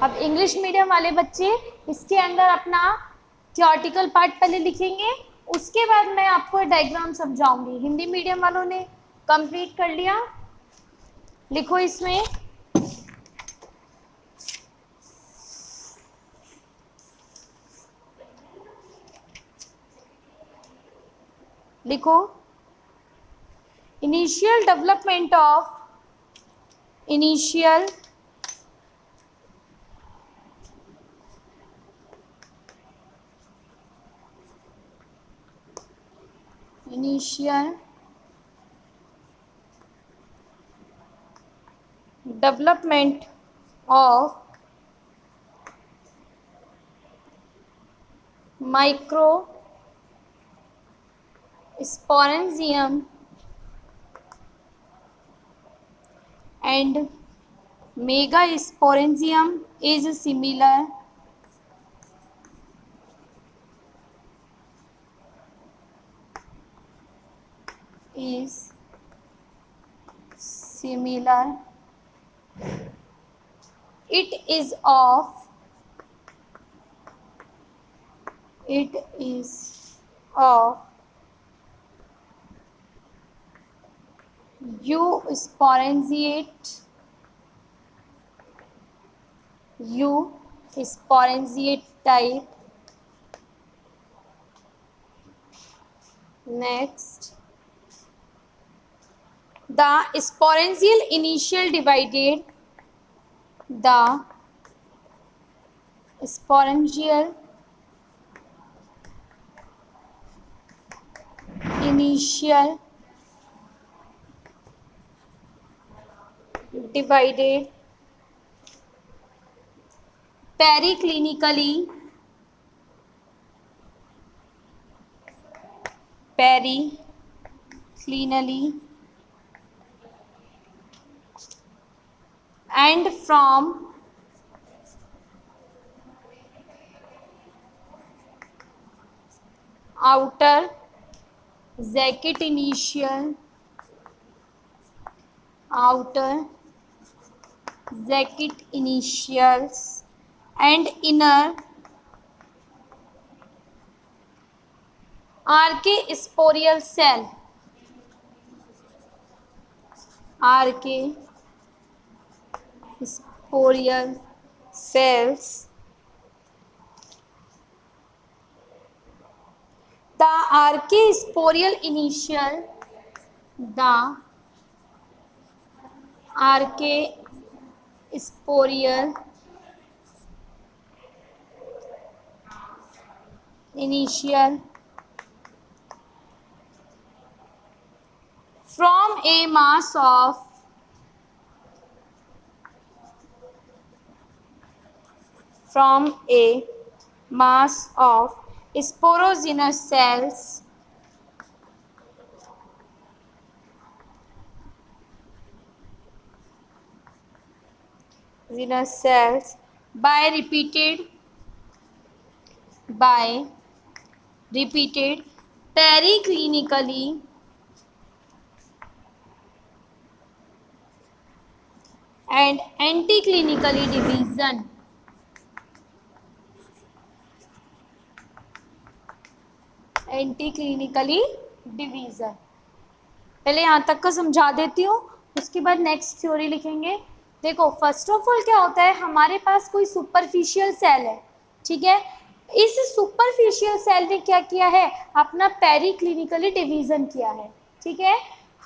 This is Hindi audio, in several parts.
अब इंग्लिश मीडियम वाले बच्चे इसके अंदर अपना थियोरेटिकल पार्ट पहले लिखेंगे, उसके बाद मैं आपको डायग्राम समझाऊंगी। हिंदी मीडियम वालों ने कंप्लीट कर लिया, लिखो इसमें लिखो initial development of initial development of microsporangium and megasporangium is similar it is of eusporangiate type. Next, the sporangial initial divided periclinically and from outer zygate initials and inner archaesporal cell. Archaesporal cells. The archaesporal initial from a mass of sporogenous cells by repeated periclinically and anticlinically division. पहले यहाँ तक का समझा देती हूँ, उसके बाद नेक्स्ट थ्योरी लिखेंगे। देखो, फर्स्ट ऑफ ऑल क्या होता है, हमारे पास कोई सुपरफिशियल सेल है, ठीक है। इस सुपरफिशियल सेल ने क्या किया है, अपना पेरिक्लिनिकली डिवीजन किया है, ठीक है।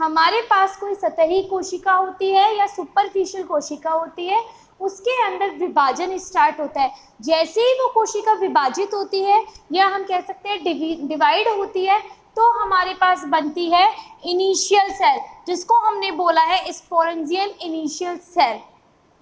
हमारे पास कोई सतही कोशिका होती है या सुपरफिशियल कोशिका होती है, उसके अंदर विभाजन स्टार्ट होता है। जैसे ही वो कोशिका विभाजित होती है या हम कह सकते हैं डिवाइड होती है, तो हमारे पास बनती है इनिशियल सेल, जिसको हमने बोला है स्पोरेंजियल इनिशियल सेल,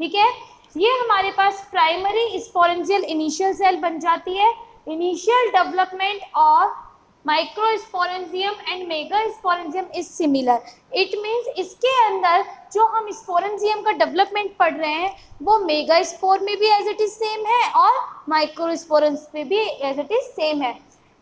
ठीक है। ये हमारे पास प्राइमरी स्पोरेंजियल इनिशियल सेल बन जाती है। Initial development of microsporangium and megasporangium is similar. It means इसके अंदर जो हम स्पोरेंजियम का डेवलपमेंट पढ़ रहे हैं वो मेगास्पोर में भी एज इट इज सेम है और माइक्रोस्पोरेंस में भी एज इट इज सेम है।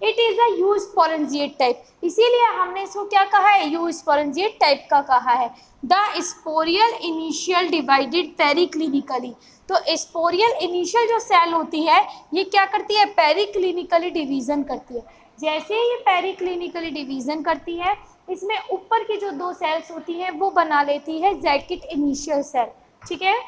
It is a you sporangiate type, इसीलिए हमने इसको क्या कहा है, यू स्पोरेंजिएट टाइप का कहा है। द स्पोरियल इनिशियल डिवाइडेड पेरिक्लिनिकली, तो स्पोरियल इनिशियल जो सेल होती है ये क्या करती है, पेरिक्लिनिकली डिवीजन करती है। जैसे ये पेरिक्लिनिकली डिवीजन करती है, इसमें ऊपर की जो दो सेल्स होती हैं वो बना लेती है जैकेट इनिशियल सेल, ठीक है,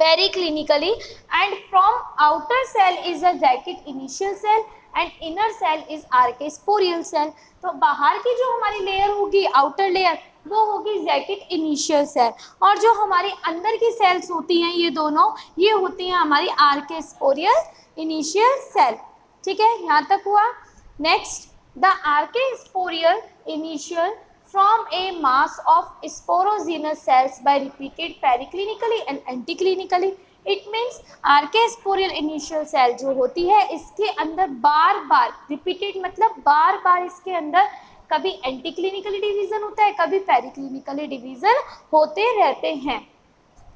periclinically, and from outer cell is a jacket initial cell and inner cell is archesporial cell. तो बाहर की जो हमारी लेयर होगी, आउटर लेयर, वो होगी जैकेट इनिशियल सेल, और जो हमारी अंदर की सेल्स होती हैं ये दोनों, ये होती हैं हमारी आर्के स्पोरियल इनिशियल सेल, ठीक है, यहाँ तक हुआ। Next, the archesporial initial from a mass of sporogenous cells by repeated periclinically and anticlinically. It means archaeosporial initial cell जो होती है इसके अंदर बार बार repeated मतलब बार बार इसके अंदर कभी एंटीक्लिनिकली डिवीजन होता है, कभी पेरिक्लिनिकली डिवीजन होते रहते हैं,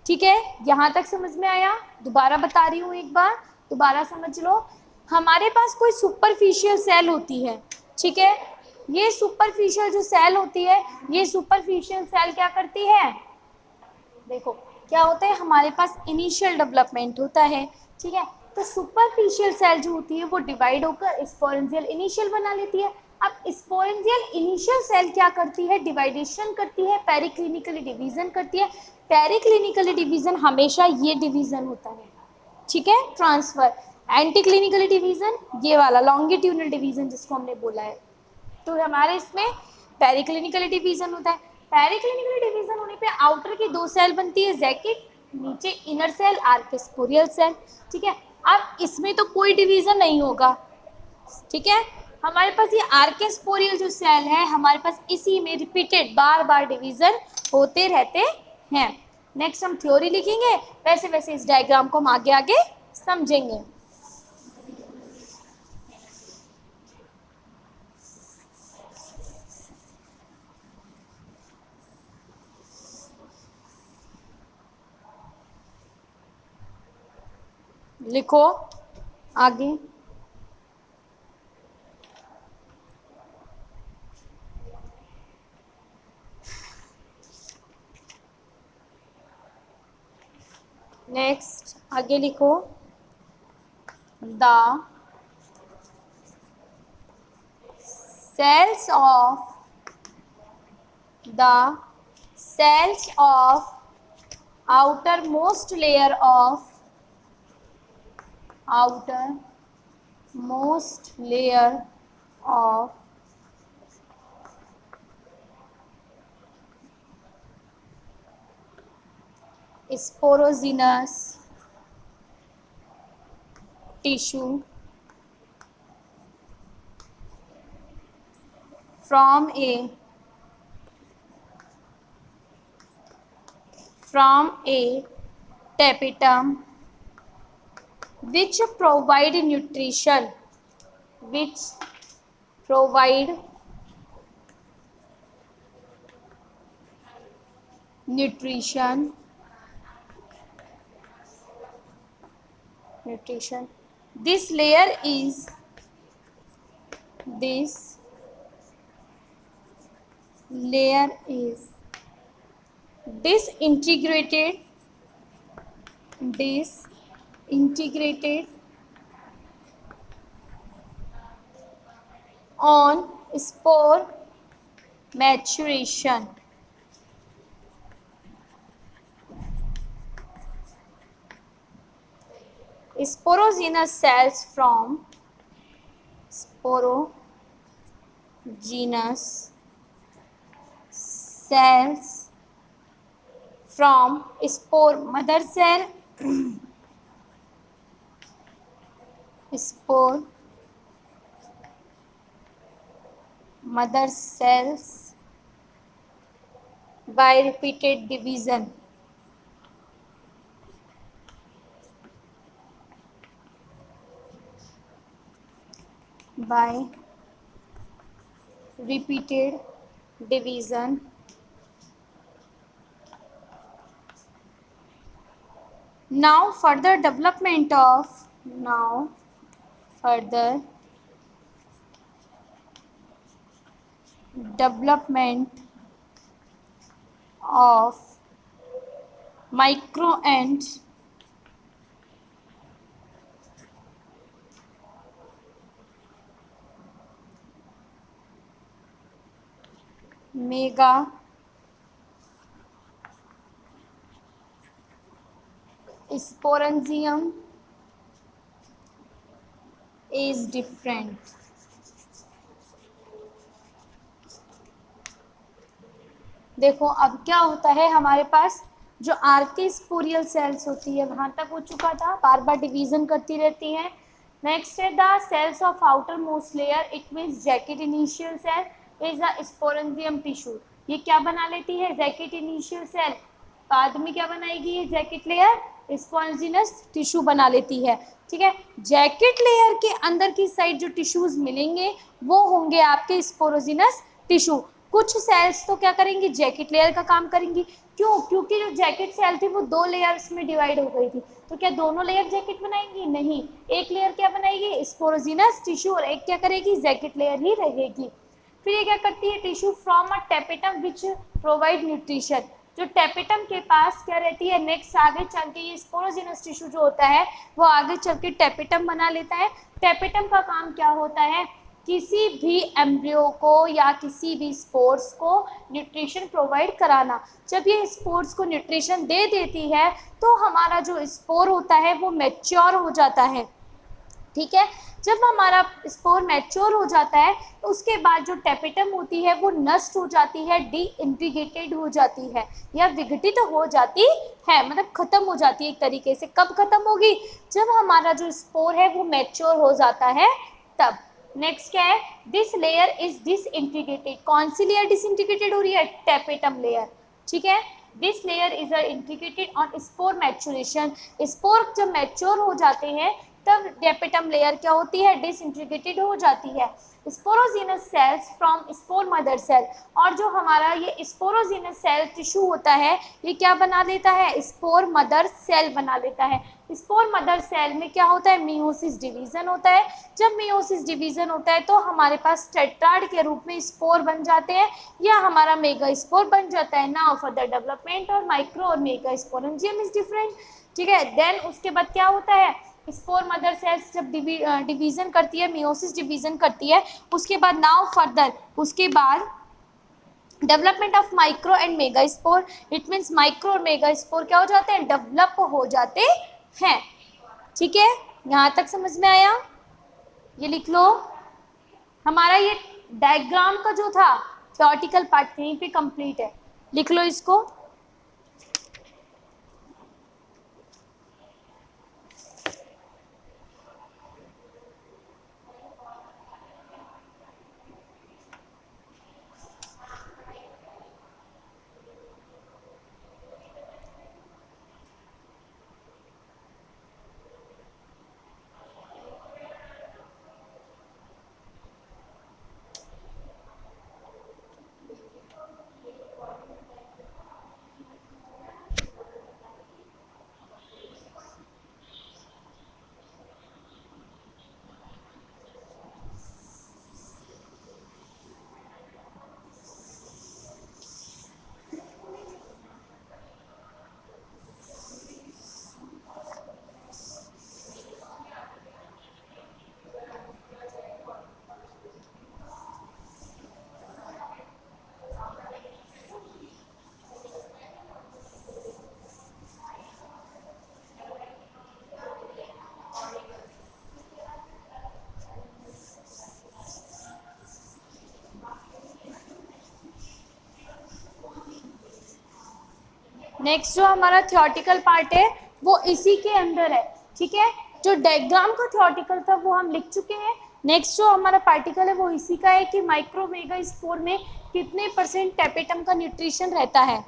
ठीक है, यहाँ तक समझ में आया। दोबारा बता रही हूँ, एक बार दोबारा समझ लो। हमारे पास कोई सुपरफिशियल सेल होती है, ठीक है, ये सुपरफिशियल जो सेल होती है, ये सुपरफिशियल सेल क्या करती है, देखो क्या होता है, हमारे पास इनिशियल डेवलपमेंट होता है, ठीक है, तो सुपरफिशियल सेल जो होती है वो डिवाइड होकर स्पोरेंजियल इनिशियल बना लेती है। अब स्पोरेंजियल इनिशियल सेल क्या करती है, डिवाइडेशन करती है, पेरिक्लिनिकली डिवीजन करती है। पेरिक्लिनिकली डिवीजन हमेशा ये डिवीजन होता है, ठीक है, ट्रांसफर। एंटी क्लिनिकली डिवीजन ये वाला लॉन्गिट्यूडनल डिवीजन जिसको हमने बोला है, तो हमारे इसमें पेरिक्लिनिकली डिवीजन होता है। पेरिक्लिनिकली डिवीजन होने पे आउटर की दो सेल बनती है, जैकेट, नीचे इनर सेल, आर्केस्पोरियल सेल, ठीक है। अब इसमें तो कोई डिवीजन नहीं होगा, ठीक है, हमारे पास ये आर्केस्पोरियल जो सेल है हमारे पास इसी में रिपीटेड बार बार डिवीजन होते रहते हैं। नेक्स्ट हम थ्योरी लिखेंगे, वैसे वैसे इस डायग्राम को हम आगे आगे समझेंगे। लिखो आगे। नेक्स्ट आगे लिखो, the cells of outermost layer of sporogenous tissue from a tapetum which provide nutrition this layer is disintegrated on spore maturation. Sporogenous cells from spore mother cell spore mother cells by repeated division Now further development of development of micro and mega sporangium is different. देखो अब क्या होता है, हमारे पास जो आर्किस्पोरियल सेल्स होती है वहां तक हो चुका था, बार बार डिवीजन करती रहती है। नेक्स्ट है the cells of outermost layer, it means jacket initial cell is the sporangium tissue. ये क्या बना लेती है, जैकेट इनिशियल सेल, बाद में क्या बनाएगी ये जैकेट लेयर, स्पॉन्जिनस टिश्यू बना लेती है। ठीक है, जैकेट लेयर के अंदर की साइड जो टिश्यूज मिलेंगे वो होंगे आपके स्पोरोजिनस टिश्यू। कुछ सेल्स तो क्या करेंगी, जैकेट लेयर का काम करेंगी। क्यों, क्योंकि जो जैकेट सेल थी वो दो लेयर्स में डिवाइड हो गई थी, तो क्या दोनों लेयर जैकेट बनाएंगी, नहीं, एक लेयर क्या बनाएगी, स्पोरोजिनस टिश्यू, और एक क्या करेगी, जैकेट लेयर ही रहेगी। फिर ये क्या करती है, tissue from a tapetum which provide nutrition. जो टेपेटम के पास क्या रहती है, नेक्स्ट आगे चल के ये स्पोरोजिनस टिश्यू जो होता है वो आगे चल के टेपेटम बना लेता है। टेपेटम का काम क्या होता है, किसी भी एम्ब्रियो को या किसी भी स्पोर्स को न्यूट्रिशन प्रोवाइड कराना। जब ये स्पोर्स को न्यूट्रिशन दे देती है तो हमारा जो स्पोर होता है वो मैच्योर हो जाता है। ठीक है, जब हमारा स्पोर मैच्योर हो जाता है तो उसके बाद जो टेपेटम होती है वो नष्ट हो जाती है, डी इंटीग्रेटेड हो जाती है या विघटित तो हो जाती है, मतलब खत्म हो जाती है एक तरीके से। कब खत्म होगी, जब हमारा जो स्पोर है वो मैच्योर हो जाता है तब। नेक्स्ट क्या है, दिस लेयर इज डिसइंटीग्रेटेड। कौन सी लेयर डिसइंटीग्रेटेड हो रही है, टेपेटम लेयर। ठीक है, this layer is integrated on spore maturation. Spore जब मैच्योर हो जाते हैं तब टेपेटम लेयर क्या होती है, डिसइंटीग्रेटेड हो जाती है। Sporogenous cells from spore mother cell, और जो हमारा ये स्पोरोजिनस सेल टिश्यू होता है ये क्या बना लेता है, स्पोर मदर सेल बना लेता है। स्पोर मदर सेल में क्या होता है, मियोसिस डिवीजन होता है। जब मियोसिस डिवीजन होता है तो हमारे पास टेट्राड के रूप में स्पोर बन जाते हैं या हमारा मेगा स्पोर बन जाता है। नाउ फॉर द डेवलपमेंट और माइक्रो और मेगा स्पोरेंजियम इज डिफरेंट। ठीक है, देन उसके बाद क्या होता है, स्पोर मदर सेल्स जब डिवीजन करती है, मियोसिस डिवीजन करती है, उसके बाद नाउ फर्दर उसके बाद development of micro and mega spore, it means micro और मेगा स्पोर क्या हो जाते हैं, डेवलप हो जाते हैं। ठीक है, यहाँ तक समझ में आया, ये लिख लो। हमारा ये डायग्राम का जो था थ्योरेटिकल पार्ट यहीं पे कंप्लीट है, लिख लो इसको। नेक्स्ट जो हमारा थ्योरेटिकल पार्ट है वो इसी के अंदर है। ठीक है, जो डायग्राम का थ्योरेटिकल था वो हम लिख चुके हैं। नेक्स्ट जो हमारा पार्टिकल है वो इसी का है कि माइक्रो मेगा स्पोर में कितने % टेपेटम का न्यूट्रिशन रहता है।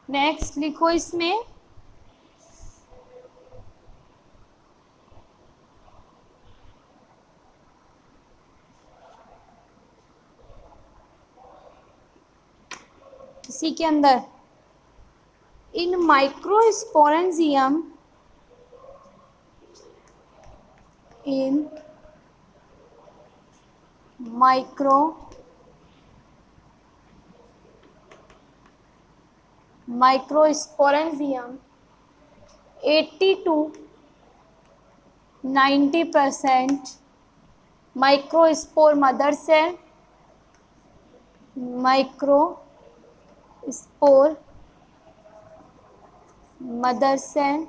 नेक्स्ट लिखो इसमें इसी के अंदर in microsporangium in microsporangium 80 to 90% microspore mother cell, microspore mother cell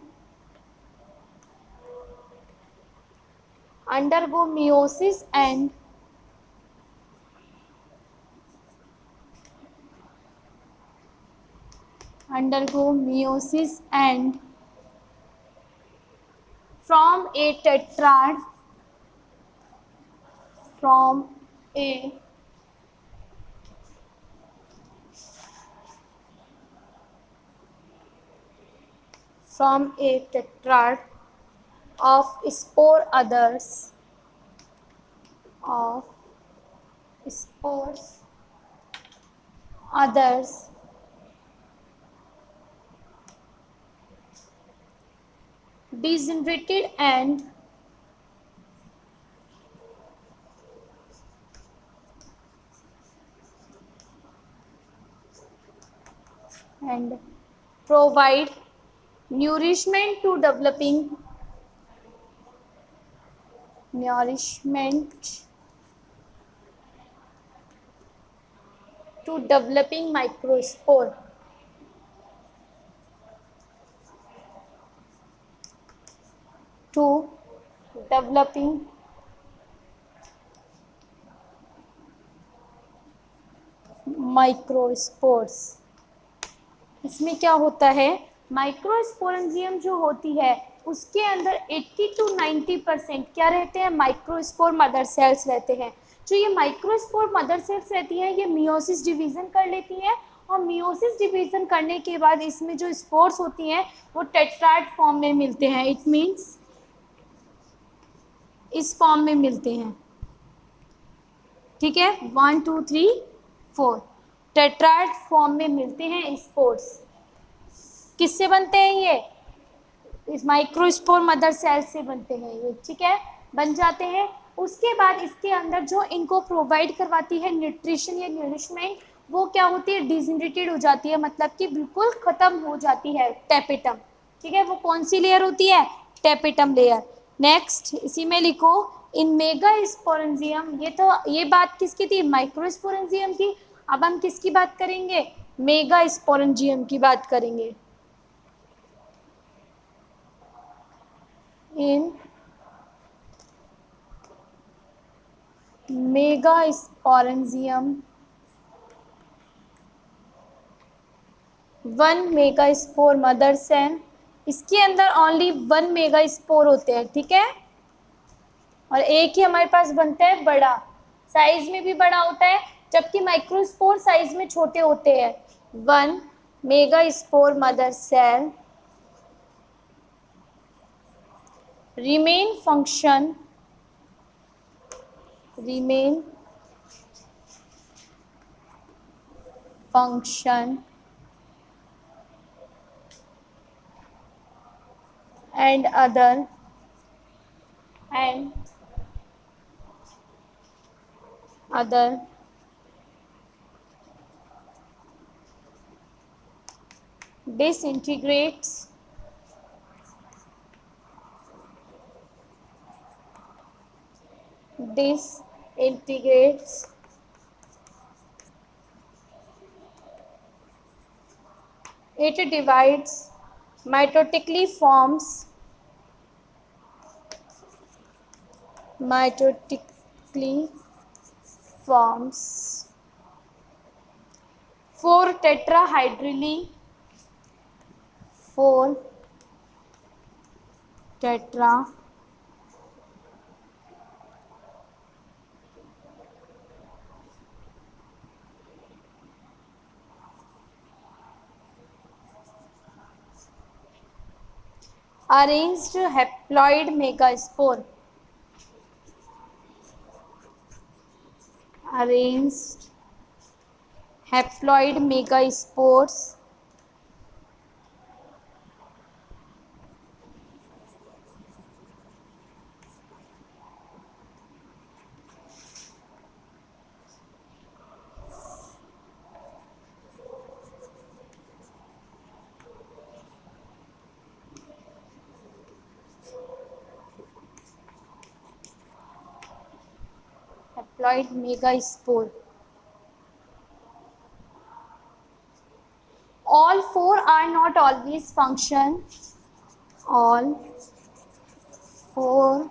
undergo meiosis and from a tetrad of spore others degenerated and provide nourishment to developing microspore. To developing microspores. इसमें क्या होता है, माइक्रोस्पोरेंजियम जो होती है उसके अंदर 80 to 90% क्या रहते हैं, माइक्रोस्पोर मदर सेल्स रहते हैं। जो ये माइक्रोस्पोर मदर सेल्स रहती हैं ये मियोसिस डिवीजन कर लेती हैं और मियोसिस डिवीजन करने के बाद इसमें जो स्पोर्स होती हैं वो टेट्राड फॉर्म में मिलते हैं। इट मीन्स इस फॉर्म में मिलते हैं, ठीक है, 1 2 3 4 टेट्राड फॉर्म में मिलते हैं स्पोर्स। किससे बनते हैं ये, इस माइक्रोस्पोर मदर सेल से बनते हैं ये, ठीक है, बन जाते हैं। उसके बाद इसके अंदर जो इनको प्रोवाइड करवाती है न्यूट्रिशन या नरिशमेंट वो क्या होती है, डिजेनरेटेड हो जाती है, मतलब कि बिल्कुल ख़त्म हो जाती है, टेपिटम, ठीक है। वो कौन सी लेयर होती है, टेपिटम लेयर। नेक्स्ट इसी में लिखो इन मेगा स्पोरेंजियम, ये बात किसकी थी, माइक्रोस्पोरेंजियम की। अब हम किसकी बात करेंगे, मेगा स्पोरेंजियम की बात करेंगे। In megasporangium 1 megaspore mother cell, इसके अंदर ओनली 1 मेगा स्पोर होते हैं, ठीक है, और एक ही हमारे पास बनता है बड़ा, साइज में भी बड़ा होता है, जबकि माइक्रोस्पोर साइज में छोटे होते हैं। 1 megaspore mother cell remain function and other disintegrates it divides mitotically forms four tetrahedrally arranged haploid megaspore, arranged haploid megaspores haploid megaspore. All four are not always function. All four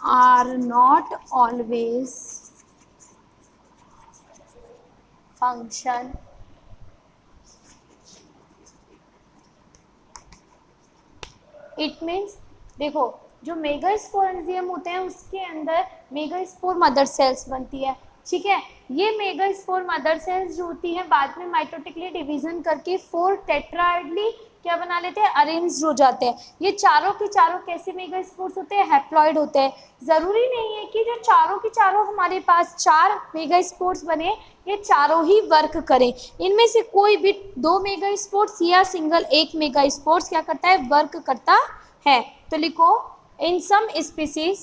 are not always function. It means देखो जो मेगास्पोरेंजियम होते हैं उसके अंदर मेगास्पोर मदर सेल्स बनती है, ठीक है। ये मेगास्पोर मदर सेल्स जो होती है बाद में माइटोटिकली डिवीजन करके 4 टेट्राइडली क्या बना लेते हैं, अरेंज्ड हो जाते हैं। ये चारों के चारों कैसे मेगास्पोर्स होते हैं, हैप्लॉइड होते हैं। ज़रूरी नहीं है कि जो चारों के चारों हमारे पास 4 मेगास्पोर्स बने ये चारों ही वर्क करें। इनमें से कोई भी 2 मेगास्पोर्स या सिंगल 1 मेगास्पोर्स क्या करता है, वर्क करता है। तो लिखो in some species,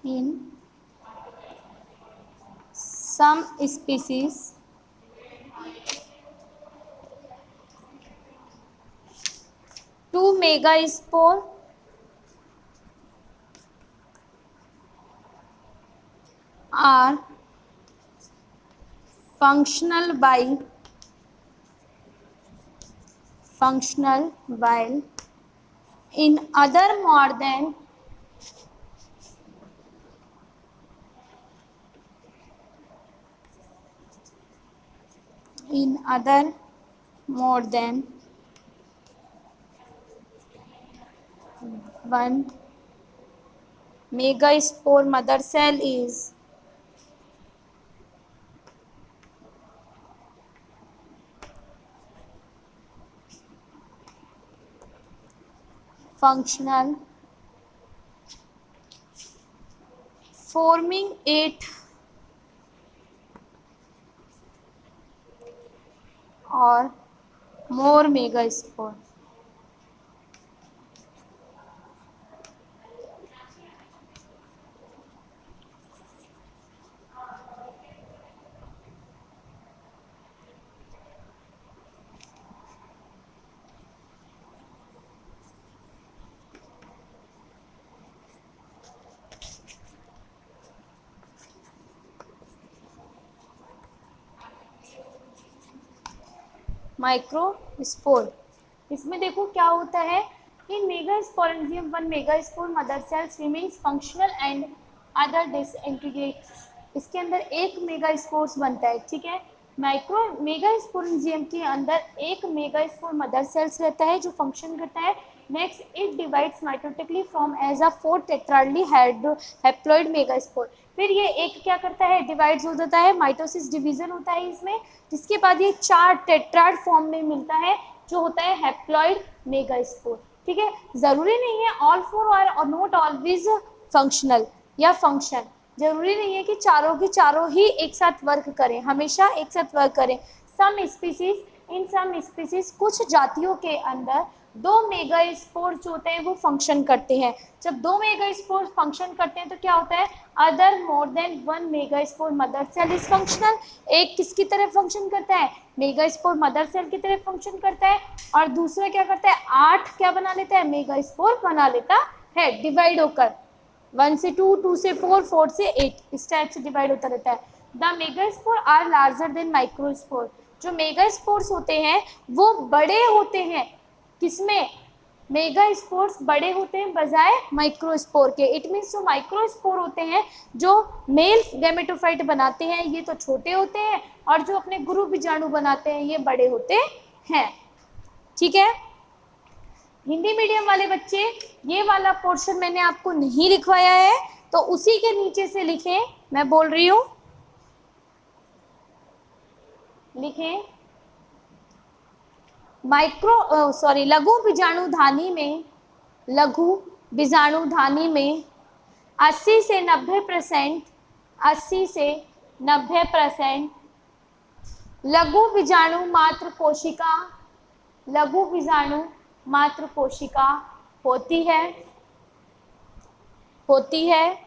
in some species 2 megaspore are functional while in other more than one megaspore mother cell is functional, forming 8 or more megaspore. Microspore, इसमें देखो क्या होता है कि megasporangium 1 megaspore mother cells remains functional and other डिसइंटीग्रेट्स। इसके अंदर एक मेगास्पोर्स बनता है, ठीक है। मेगास्पोरेंजियम के अंदर एक मेगास्पोर मदर सेल्स रहता है जो फंक्शन करता है। Next it divides mitotically from as a 4 टेट्राइडली हैप्लॉइड मेगास्पोर। फिर ये एक क्या करता है, डिवाइड्स हो जाता है, माइटोसिस डिवीजन होता है इसमें, जिसके बाद ये 4 टेट्राइड फॉर्म में मिलता है जो होता है हैप्लॉइड मेगास्पोर, ठीक है। जरूरी नहीं है all 4 are not always functional या फंक्शन, जरूरी नहीं है कि चारों की चारों ही एक साथ वर्क करें, हमेशा एक साथ वर्क करें। सम स्पीसीज, इन सम स्पीसीज कुछ जातियों के अंदर 2 मेगास्पोर्स जो होते हैं वो फंक्शन करते हैं। जब 2 मेगास्पोर्स फंक्शन करते हैं तो क्या होता है, other more than 1 megaspore mother cell is functional. एक किसकी तरह फंक्शन करता है, मेगास्पोर मदर सेल की तरह फंक्शन करता है, और दूसरा क्या करता है, 8 क्या बना लेता है, मेगास्पोर बना लेता है डिवाइड होकर। 1 से 2, 2 से 4, 4 से 8 इस टाइप से डिवाइड होता रहता है। The megaspore are larger than microspore, जो मेगास्पोर्स होते हैं वो बड़े होते हैं, किसमें, मेगास्पोर्स बड़े होते हैं बजाय माइक्रोस्पोर के। इट मीन्स जो माइक्रोस्पोर होते हैं जो मेल गैमेटोफाइट बनाते हैं ये तो छोटे होते हैं, और जो अपने गुरु बीजाणु बनाते हैं ये बड़े होते हैं, ठीक है। हिंदी मीडियम वाले बच्चे ये वाला पोर्शन मैंने आपको नहीं लिखवाया है तो उसी के नीचे से लिखें, मैं बोल रही हूँ, लिखें लघु बीजाणुधानी में, लघु बीजाणुधानी में 80 से 90%, 80 से 90% लघु बीजाणु मात्र कोशिका, लघु बीजाणु मात्र कोशिका होती है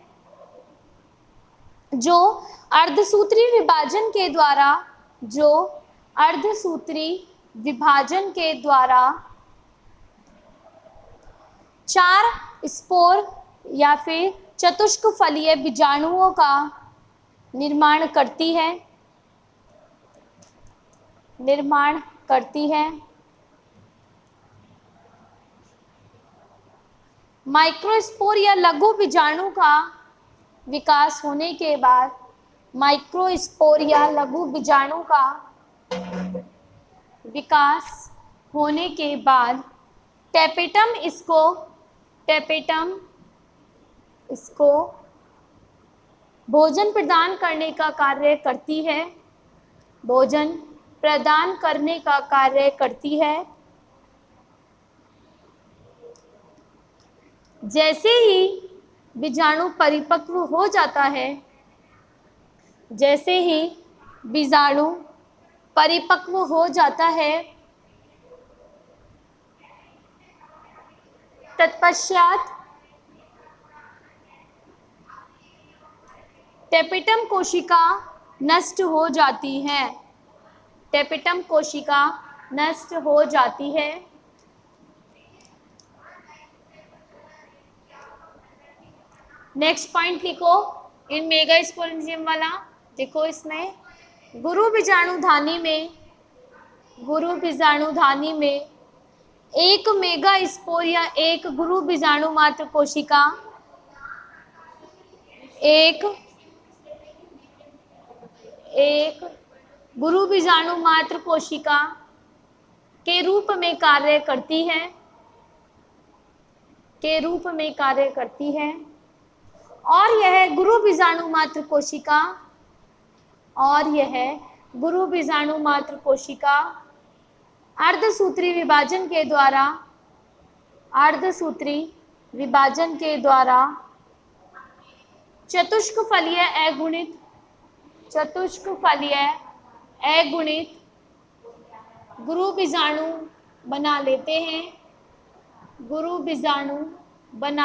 जो अर्धसूत्री विभाजन के द्वारा, जो अर्धसूत्री विभाजन के द्वारा 4 स्पोर या फिर चतुष्क फलीय बीजाणुओं का निर्माण करती है। माइक्रोस्पोर या लघु बीजाणु का विकास होने के बाद, माइक्रोस्पोर या लघु बीजाणु का विकास होने के बाद टेपेटम इसको भोजन प्रदान करने का कार्य करती है, भोजन प्रदान करने का कार्य करती है। जैसे ही बीजाणु परिपक्व हो जाता है, जैसे ही बीजाणु परिपक्व हो जाता है, तत्पश्चात टेपेटम कोशिका नष्ट हो जाती है, टेपेटम कोशिका नष्ट हो जाती है। नेक्स्ट पॉइंट लिखो इन मेगा स्पोरेंजियम वाला। देखो इसमें गुरु बीजाणुधानी में एक मेगा स्पोर या एक गुरु बीजाणु मात्र कोशिका, एक गुरु बीजाणु मात्र कोशिका के रूप में कार्य करती है, और यह गुरु बीजाणु मात्र कोशिका अर्धसूत्री विभाजन के द्वारा चतुष्क फलीय अगुणित गुरु बीजाणु बना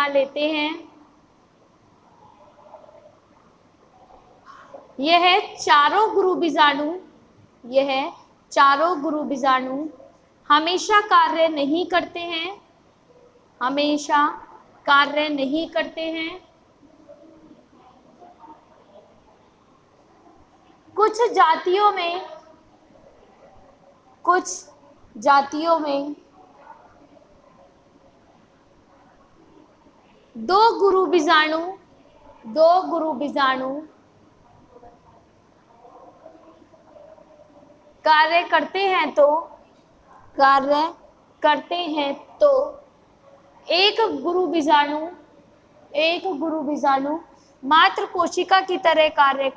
लेते हैं। यह चारों गुरु बीजाणु हमेशा कार्य नहीं करते हैं। कुछ जातियों में दो गुरु बीजाणु कार्य करते हैं तो एक गुरु बीजाणु मात्र कोशिका की तरह कार्य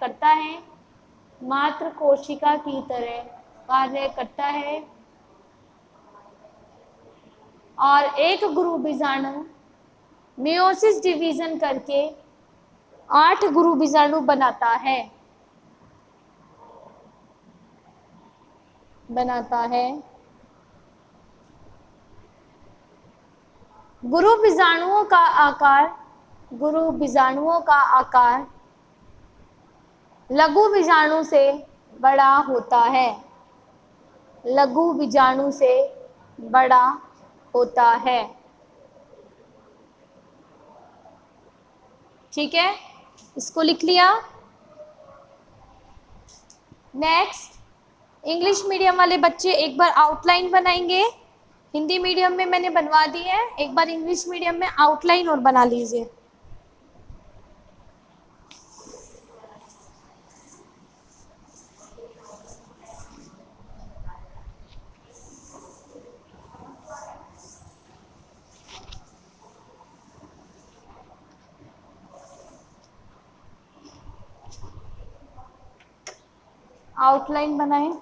करता है, और एक गुरु बीजाणु मेयोसिस डिवीजन करके 8 गुरु बीजाणु बनाता है। गुरु बीजाणुओं का आकार लघु बीजाणु से बड़ा होता है। ठीक है, इसको लिख लिया। नेक्स्ट, इंग्लिश मीडियम वाले बच्चे एक बार आउटलाइन बनाएंगे। हिंदी मीडियम में मैंने बनवा दी है, एक बार इंग्लिश मीडियम में आउटलाइन और बना लीजिए। आउटलाइन बनाएं।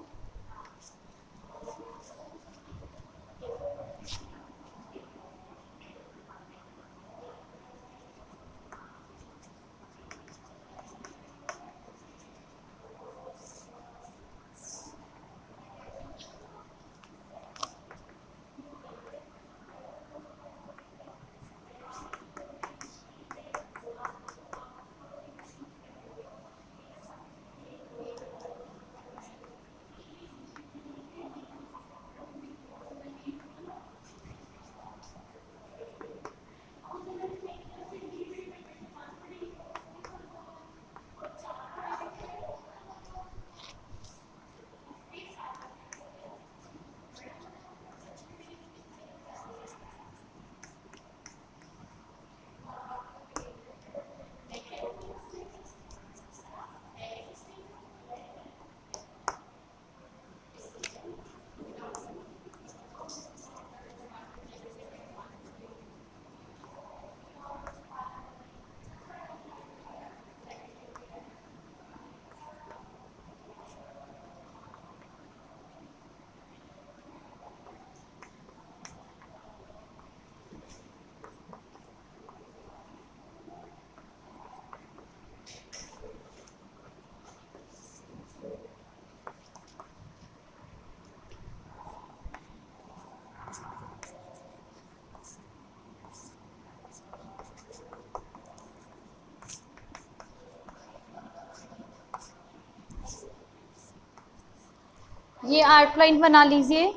ये आउटलाइन बना लीजिए।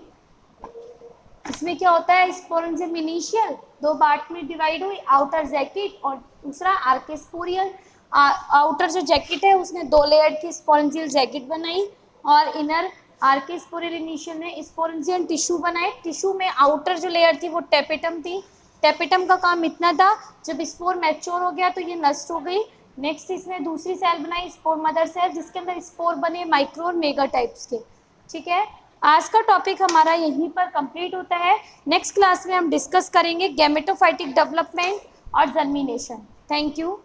इसमें क्या होता है, स्पोरेंजियम इनिशियल 2 पार्ट में डिवाइड हुई, आउटर जैकेट और दूसरा आर्केस्पोरियल। आउटर जो जैकेट है उसने 2 लेयर की स्पोरेंजियल जैकेट बनाई और इनर आर्केस्पोरियल इनिशियल ने स्पोरेंजियल टिश्यू बनाए। टिश्यू में आउटर जो लेयर थी वो टेपेटम थी। टेपेटम का काम इतना था, जब स्पोर मैच्योर हो गया तो ये नष्ट हो गई। नेक्स्ट इसने दूसरी सेल बनाई स्पोर मदर सेल, जिसके अंदर स्पोर बने माइक्रो और मेगा टाइप्स के। ठीक है, आज का टॉपिक हमारा यहीं पर कंप्लीट होता है। नेक्स्ट क्लास में हम डिस्कस करेंगे गैमेटोफाइटिक डेवलपमेंट और जर्मिनेशन। Thank you.